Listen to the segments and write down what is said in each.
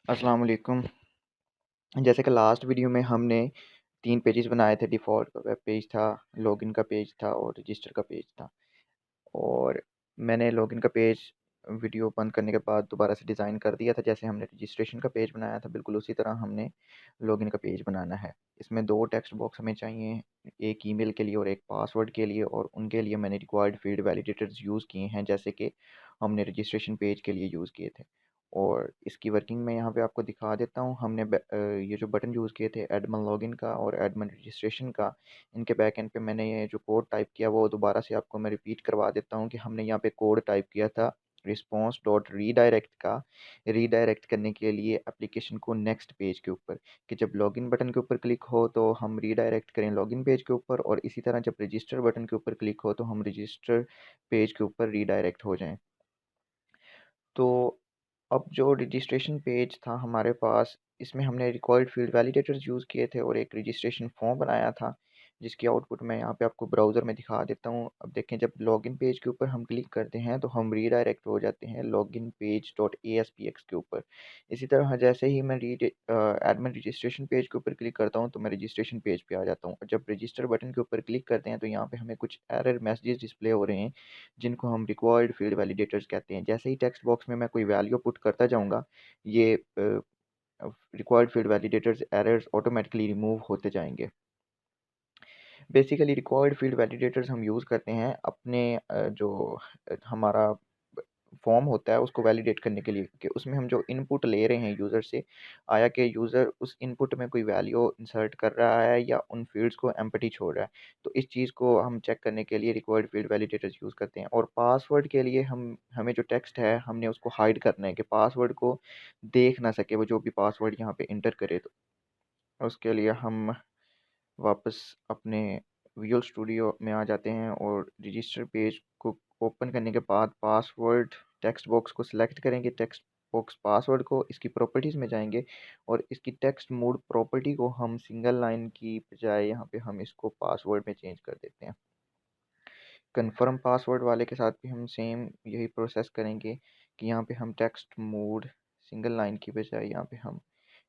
अस्सलाम वालेकुम। जैसे कि लास्ट वीडियो में हमने 3 पेजेस बनाए थे। डिफ़ॉल्ट का वेब पेज था, लॉगिन का पेज था और रजिस्टर का पेज था। और मैंने लॉगिन का पेज वीडियो बंद करने के बाद दोबारा से डिज़ाइन कर दिया था। जैसे हमने रजिस्ट्रेशन का पेज बनाया था, बिल्कुल उसी तरह हमने लॉगिन का पेज बनाना है। इसमें 2 टेक्स्ट बॉक्स हमें चाहिए, एक ईमेल के लिए और एक पासवर्ड के लिए, और उनके लिए मैंने रिक्वायर्ड फील्ड वैलिडेटर्स यूज़ किए हैं, जैसे कि हमने रजिस्ट्रेशन पेज के लिए यूज़ किए थे। और इसकी वर्किंग मैं यहाँ पे आपको दिखा देता हूँ। हमने ये जो बटन यूज़ किए थे एडमिन लॉगिन का और एडमिन रजिस्ट्रेशन का, इनके बैक एंड पे मैंने ये जो कोड टाइप किया वो दोबारा से आपको मैं रिपीट करवा देता हूँ कि हमने यहाँ पे कोड टाइप किया था रिस्पॉन्स डॉट रीडायरेक्ट का, रीडायरेक्ट करने के लिए एप्लीकेशन को नेक्स्ट पेज के ऊपर, कि जब लॉगिन बटन के ऊपर क्लिक हो तो हम रीडायरेक्ट करें लॉगिन पेज के ऊपर, और इसी तरह जब रजिस्टर बटन के ऊपर क्लिक हो तो हम रजिस्टर पेज के ऊपर रीडायरेक्ट हो जाएं। तो अब जो रजिस्ट्रेशन पेज था हमारे पास, इसमें हमने रिक्वायर्ड फील्ड वैलिडेटर्स यूज़ किए थे और एक रजिस्ट्रेशन फॉर्म बनाया था, जिसकी आउटपुट मैं यहाँ पे आपको ब्राउज़र में दिखा देता हूँ। अब देखें, जब लॉगिन पेज के ऊपर हम क्लिक करते हैं तो हम रीडायरेक्ट हो जाते हैं लॉगिन पेज डॉट ASPX के ऊपर। इसी तरह जैसे ही मैं एडमिन रजिस्ट्रेशन पेज के ऊपर क्लिक करता हूँ तो मैं रजिस्ट्रेशन पेज पे आ जाता हूँ। और जब रजिस्टर बटन के ऊपर क्लिक करते हैं तो यहाँ पे हमें कुछ एरर मैसेजेस डिस्प्ले हो रहे हैं, जिनको हम रिक्वायर्ड फील्ड वैलिडेटर्स कहते हैं। जैसे ही टेक्स्ट बॉक्स में मैं कोई वैल्यू पुट करता जाऊँगा, ये required field validators errors automatically remove होते जाएंगे। बेसिकली रिक्वायर्ड फील्ड वैलिडेटर्स हम यूज़ करते हैं अपने जो हमारा फॉर्म होता है उसको वैलिडेट करने के लिए, कि उसमें हम जो इनपुट ले रहे हैं यूज़र से, आया कि यूज़र उस इनपुट में कोई वैल्यू इंसर्ट कर रहा है या उन फील्ड्स को एम्प्टी छोड़ रहा है। तो इस चीज़ को हम चेक करने के लिए रिक्वायर्ड फील्ड वैलिडेटर्स यूज़ करते हैं। और पासवर्ड के लिए हमें जो टेक्स्ट है हमने उसको हाइड करना है, कि पासवर्ड को देख ना सके वो जो भी पासवर्ड यहाँ पे इंटर करे। तो उसके लिए हम वापस अपने विजुअल स्टूडियो में आ जाते हैं और रजिस्टर पेज को ओपन करने के बाद पासवर्ड टेक्स्ट बॉक्स को सिलेक्ट करेंगे, टेक्स्ट बॉक्स पासवर्ड को, इसकी प्रॉपर्टीज़ में जाएंगे और इसकी टेक्स्ट मोड प्रॉपर्टी को हम सिंगल लाइन की बजाय यहाँ पे हम इसको पासवर्ड में चेंज कर देते हैं। कन्फर्म पासवर्ड वाले के साथ भी हम सेम यही प्रोसेस करेंगे कि यहाँ पे हम टेक्स्ट मोड सिंगल लाइन की बजाय यहाँ पे हम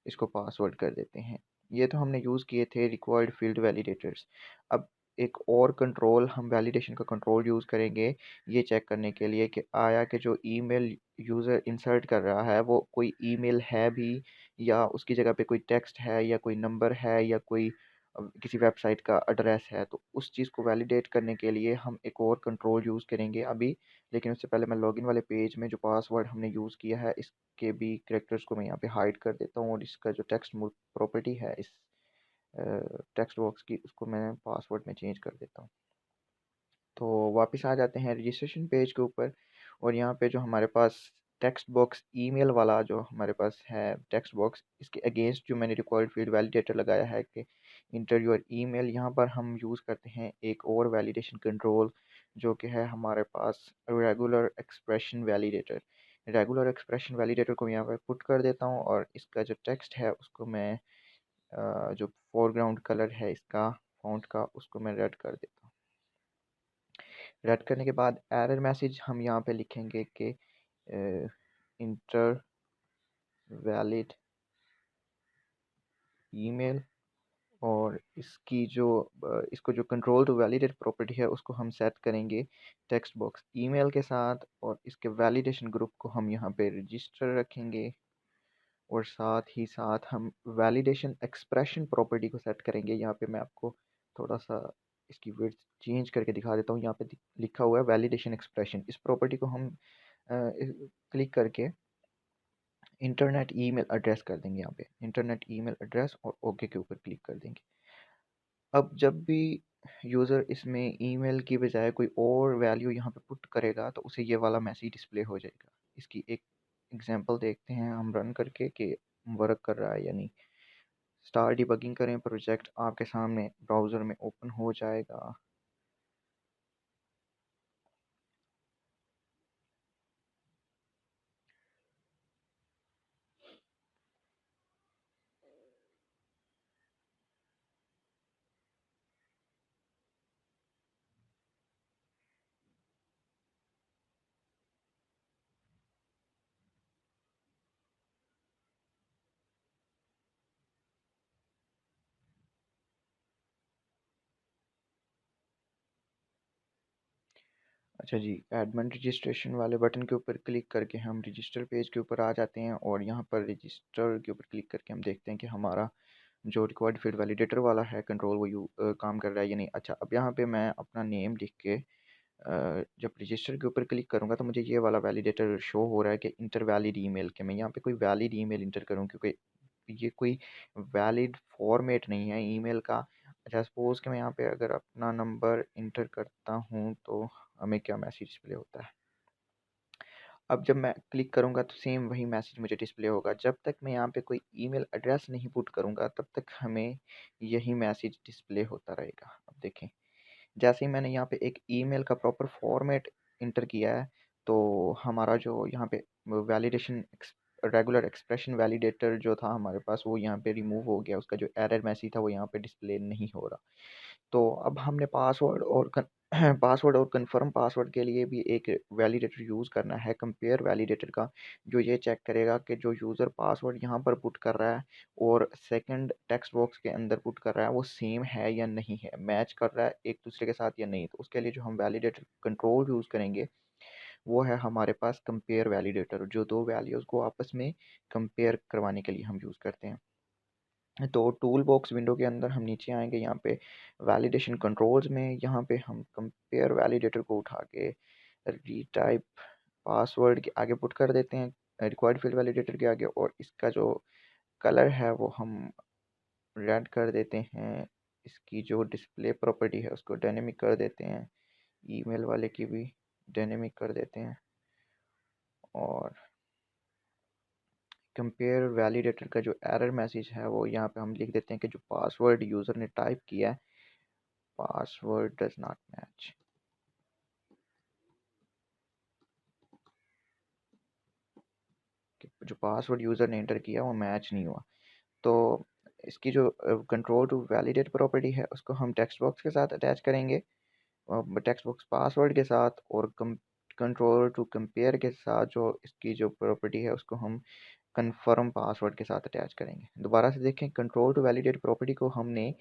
इसको पासवर्ड कर देते हैं। ये तो हमने यूज़ किए थे रिक्वायर्ड फील्ड वैलिडेटर्स। अब एक और कंट्रोल, हम वैलिडेशन का कंट्रोल यूज़ करेंगे ये चेक करने के लिए कि आया कि जो ईमेल यूज़र इंसर्ट कर रहा है वो कोई ईमेल है भी, या उसकी जगह पे कोई टेक्स्ट है या कोई नंबर है या कोई किसी वेबसाइट का एड्रेस है। तो उस चीज़ को वैलिडेट करने के लिए हम एक और कंट्रोल यूज़ करेंगे अभी। लेकिन उससे पहले मैं लॉगिन वाले पेज में जो पासवर्ड हमने यूज़ किया है इसके भी कैरेक्टर्स को मैं यहाँ पे हाइड कर देता हूँ, और इसका जो टेक्स्ट प्रॉपर्टी है इस टेक्स्ट बॉक्स की, उसको मैं पासवर्ड में चेंज कर देता हूँ। तो वापस आ जाते हैं रजिस्ट्रेशन पेज के ऊपर, और यहाँ पे जो हमारे पास टेक्स्ट बॉक्स ईमेल वाला जो हमारे पास है टेक्स्ट बॉक्स, इसके अगेंस्ट जो मैंने रिक्वायर्ड फील्ड वैलिडेटर लगाया है कि इंटर योर ईमेल, यहाँ पर हम यूज़ करते हैं एक और वैलिडेशन कंट्रोल जो कि है हमारे पास regular expression validator. Regular expression validator को मैं यहाँ पर पुट कर देता हूँ, और इसका जो टेक्स्ट है उसको मैं जो फोरग्राउंड कलर है इसका फॉन्ट का, उसको मैं रेड कर देता हूँ। रेड करने के बाद एरर मैसेज हम यहाँ पे लिखेंगे कि इंटर वैलिड ईमेल, और इसकी जो इसको जो कंट्रोल टू वैलिडेट प्रॉपर्टी है उसको हम सेट करेंगे टेक्स्ट बॉक्स ईमेल के साथ, और इसके वैलिडेशन ग्रुप को हम यहाँ पे रजिस्टर रखेंगे, और साथ ही साथ हम वैलिडेशन एक्सप्रेशन प्रॉपर्टी को सेट करेंगे। यहाँ पे मैं आपको थोड़ा सा इसकी विड्थ चेंज करके दिखा देता हूँ। यहाँ पे लिखा हुआ है वैलिडेशन एक्सप्रेशन। इस प्रॉपर्टी को हम क्लिक करके इंटरनेट ईमेल एड्रेस कर देंगे, यहाँ पे इंटरनेट ईमेल एड्रेस, और ओके के ऊपर क्लिक कर देंगे। अब जब भी यूज़र इसमें ईमेल की बजाय कोई और वैल्यू यहाँ पे पुट करेगा तो उसे ये वाला मैसेज डिस्प्ले हो जाएगा। इसकी एक एग्जांपल देखते हैं हम रन करके कि वर्क कर रहा है या नहीं। स्टार डिबगिंग करें, प्रोजेक्ट आपके सामने ब्राउज़र में ओपन हो जाएगा। अच्छा जी, एडमिन रजिस्ट्रेशन वाले बटन के ऊपर क्लिक करके हम रजिस्टर पेज के ऊपर आ जाते हैं और यहाँ पर रजिस्टर के ऊपर क्लिक करके हम देखते हैं कि हमारा जो रिक्वायर्ड फील्ड वैलिडेटर वाला है कंट्रोल वो काम कर रहा है या नहीं। अच्छा, अब यहाँ पे मैं अपना नेम लिख के जब रजिस्टर के ऊपर क्लिक करूँगा तो मुझे ये वाला वैलिडेटर शो हो रहा है कि इंटर वैलिड ईमेल के मैं यहाँ पे कोई वैलिड ईमेल इंटर करूँ, क्योंकि ये कोई वैलिड फॉर्मेट नहीं है ईमेल का। अच्छा, सपोज़ कि मैं यहाँ पे अगर अपना नंबर इंटर करता हूँ तो हमें क्या मैसेज डिस्प्ले होता है। अब जब मैं क्लिक करूँगा तो सेम वही मैसेज मुझे डिस्प्ले होगा। जब तक मैं यहाँ पे कोई ईमेल एड्रेस नहीं पुट करूँगा तब तक हमें यही मैसेज डिस्प्ले होता रहेगा। अब देखें, जैसे ही मैंने यहाँ पे एक ईमेल का प्रॉपर फॉर्मेट इंटर किया है तो हमारा जो यहाँ पे वैलिडेशन रेगुलर एक्सप्रेशन वैलिडेटर जो था हमारे पास वो यहाँ पे रिमूव हो गया। उसका जो एरर मैसेज था वो यहाँ पे डिस्प्ले नहीं हो रहा। तो अब हमने पासवर्ड और कंफर्म पासवर्ड के लिए भी एक वैलिडेटर यूज़ करना है, कंपेयर वैलिडेटर का, जो ये चेक करेगा कि जो यूज़र पासवर्ड यहाँ पर पुट कर रहा है और सेकंड टेक्स्ट बॉक्स के अंदर पुट कर रहा है वो सेम है या नहीं है, मैच कर रहा है एक दूसरे के साथ या नहीं। तो उसके लिए जो हम वैलिडेटर कंट्रोल यूज़ करेंगे वो है हमारे पास कंपेयर वैलिडेटर, जो दो वैल्यूज़ को आपस में कंपेयर करवाने के लिए हम यूज़ करते हैं। तो टूल बॉक्स विंडो के अंदर हम नीचे आएंगे, यहाँ पे वैलिडेशन कंट्रोल्स में यहाँ पे हम कंपेयर वैलिडेटर को उठा के रीटाइप पासवर्ड के आगे पुट कर देते हैं, रिक्वायर्ड फील्ड वैलिडेटर के आगे, और इसका जो कलर है वो हम रेड कर देते हैं। इसकी जो डिस्प्ले प्रॉपर्टी है उसको डायनेमिक कर देते हैं, ईमेल वाले की भी डायनेमिक कर देते हैं। और कंपेयर वैलिडेटर का जो एरर मैसेज है वो यहाँ पे हम लिख देते हैं कि जो पासवर्ड यूज़र ने टाइप किया है, पासवर्ड डज नॉट मैच। जो पासवर्ड यूज़र ने एंटर किया वो मैच नहीं हुआ। तो इसकी जो कंट्रोल टू वैलिडेट प्रॉपर्टी है उसको हम टेक्स्ट बॉक्स के साथ अटैच करेंगे, टेक्स्ट बॉक्स पासवर्ड के साथ, और कंट्रोल टू कंपेयर के साथ जो इसकी जो प्रॉपर्टी है उसको हम कन्फर्म पासवर्ड के साथ अटैच करेंगे। दोबारा से देखें, कंट्रोल टू वैलिडेट प्रॉपर्टी को हमने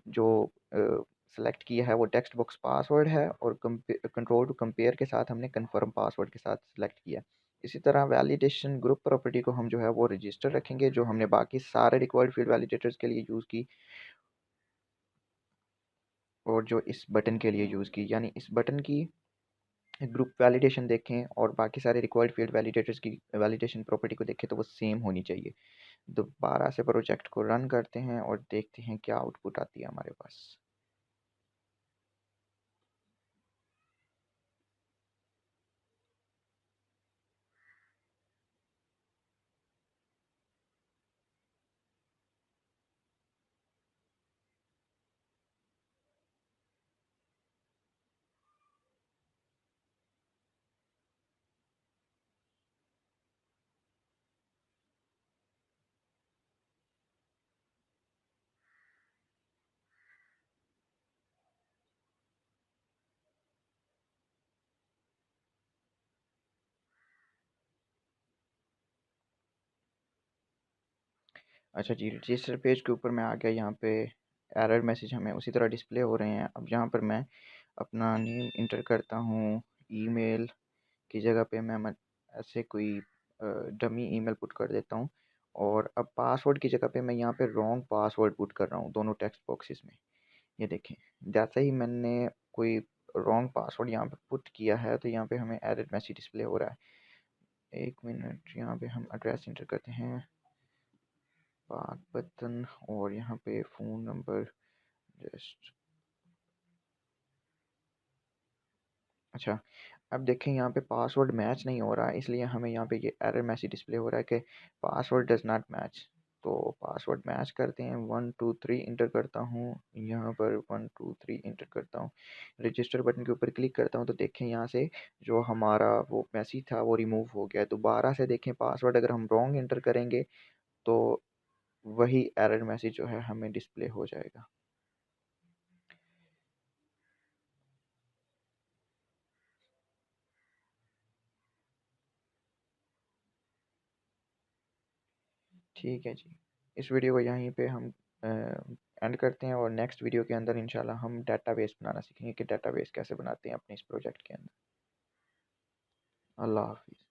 जो सेलेक्ट किया है वो टेक्स्ट बॉक्स पासवर्ड है, और कंट्रोल टू कंपेयर के साथ हमने कन्फर्म पासवर्ड के साथ सेलेक्ट किया। इसी तरह वैलिडेशन ग्रुप प्रॉपर्टी को हम जो है वो रजिस्टर रखेंगे, जो हमने बाकी सारे रिक्वायर्ड फील्ड वैलिडेटर्स के लिए यूज़ की और जो इस बटन के लिए यूज़ की, यानी इस बटन की ग्रुप वैलिडेशन देखें और बाकी सारे रिक्वायर्ड फील्ड वैलिडेटर्स की वैलिडेशन प्रॉपर्टी को देखें तो वो सेम होनी चाहिए। दोबारा से प्रोजेक्ट को रन करते हैं और देखते हैं क्या आउटपुट आती है हमारे पास। अच्छा जी, रजिस्टर पेज के ऊपर मैं आ गया। यहाँ पे एरर मैसेज हमें उसी तरह डिस्प्ले हो रहे हैं। अब यहाँ पर मैं अपना नेम इंटर करता हूँ, ईमेल की जगह पे मैं ऐसे कोई डमी ईमेल पुट कर देता हूँ, और अब पासवर्ड की जगह पे मैं यहाँ पे रॉन्ग पासवर्ड पुट कर रहा हूँ दोनों टेक्स्ट बॉक्सेस में। ये देखें, जैसे ही मैंने कोई रॉन्ग पासवर्ड यहाँ पे पुट किया है तो यहाँ पे हमें एरर मैसेज डिस्प्ले हो रहा है। एक मिनट, यहाँ पे हम एड्रेस इंटर करते हैं, पाक बटन, और यहाँ पे फ़ोन नंबर जस्ट। अच्छा, अब देखें यहाँ पे पासवर्ड मैच नहीं हो रहा है, इसलिए हमें यहाँ पे ये एरर मैसेज डिस्प्ले हो रहा है कि पासवर्ड डज नॉट मैच। तो पासवर्ड मैच करते हैं, 123 इंटर करता हूँ, यहाँ पर 123 इंटर करता हूँ, रजिस्टर बटन के ऊपर क्लिक करता हूँ तो देखें यहाँ से जो हमारा वो मैसेज था वो रिमूव हो गया। दोबारा से देखें, पासवर्ड अगर हम रॉन्ग इंटर करेंगे तो वही एरर मैसेज जो है हमें डिस्प्ले हो जाएगा। ठीक है जी, इस वीडियो को यहीं पे हम एंड करते हैं, और नेक्स्ट वीडियो के अंदर इंशाल्लाह हम डेटाबेस बनाना सीखेंगे कि डेटाबेस कैसे बनाते हैं अपने इस प्रोजेक्ट के अंदर। अल्लाह हाफ़िज़।